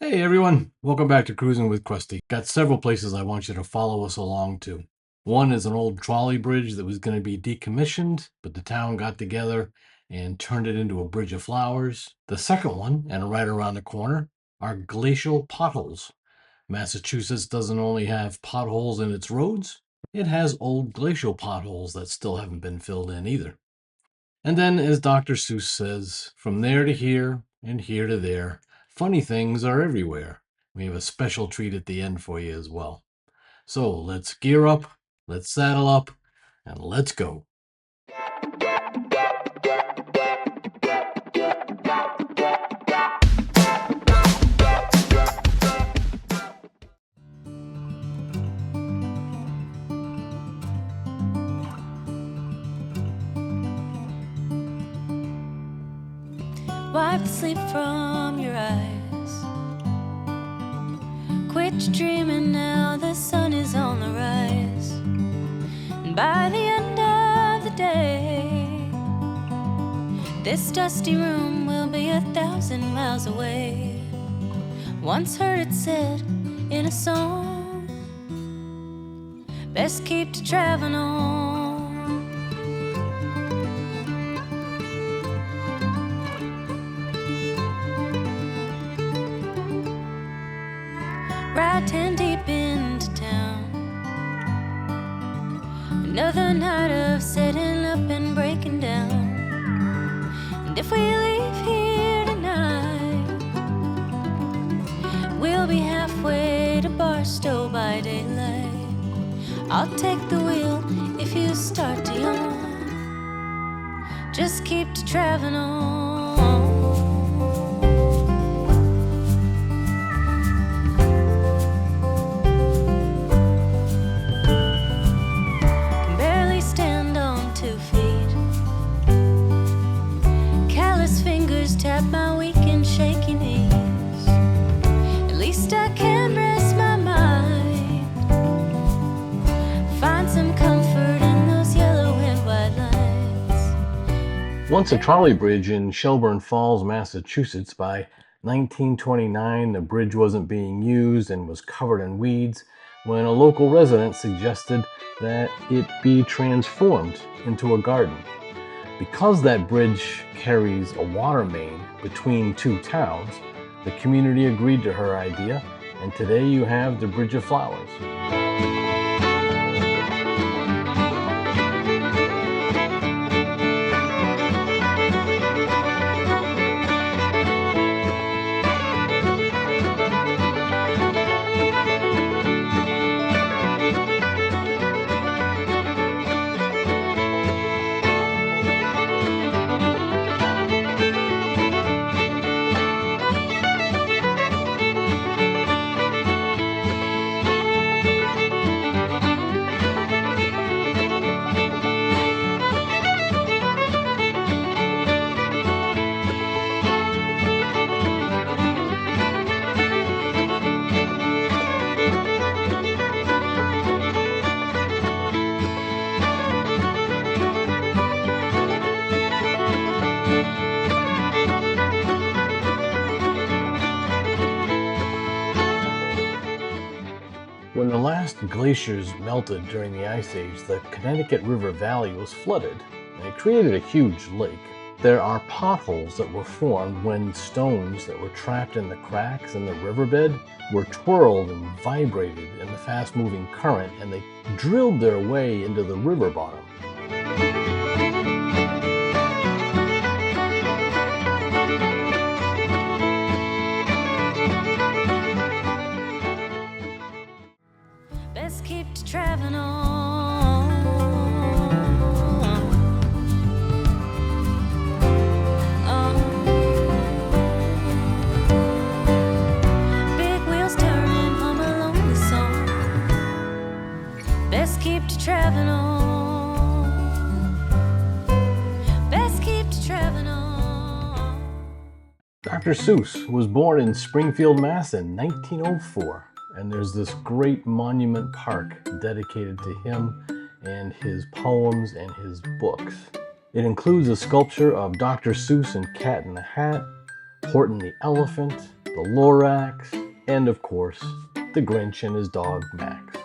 Hey everyone, welcome back to Cruising with Krusty. Got several places I want you to follow us along to. One is an old trolley bridge that was going to be decommissioned, but the town got together and turned it into a bridge of flowers. The second one, and right around the corner, are glacial potholes. Massachusetts doesn't only have potholes in its roads, it has old glacial potholes that still haven't been filled in either. And then, as Dr. Seuss says, from there to here and here to there, funny things are everywhere. We have a special treat at the end for you as well. So let's gear up, let's saddle up, and let's go. Wipe the sleep from your eyes. Quit dreaming now, the sun is on the rise. And by the end of the day, this dusty room will be 1,000 miles away. Once heard it said in a song, best keep to traveling on. Ride 10 deep into town. Another night of setting up and breaking down. And if we leave here tonight, we'll be halfway to Barstow by daylight. I'll take the wheel if you start to yawn. Just keep to traveling on. Tap my weak and shaky knees. At least I can rest my mind. Find some comfort in those yellow and white lines. Once a trolley bridge in Shelburne Falls, Massachusetts. By 1929, the bridge wasn't being used and was covered in weeds when a local resident suggested that it be transformed into a garden. Because that bridge carries a water main between two towns, the community agreed to her idea, and today you have the Bridge of Flowers. When the last glaciers melted during the Ice Age, the Connecticut River Valley was flooded, and it created a huge lake. There are potholes that were formed when stones that were trapped in the cracks in the riverbed were twirled and vibrated in the fast-moving current, and they drilled their way into the river bottom. Best keep to traveling on. Big wheels turning home a lonely song. Best keep to traveling on. Best keep to traveling on. Dr. Seuss was born in Springfield, Mass. In 1904. And there's this great monument park dedicated to him and his poems and his books. It includes a sculpture of Dr. Seuss and Cat in the Hat, Horton the Elephant, the Lorax, and of course, the Grinch and his dog Max.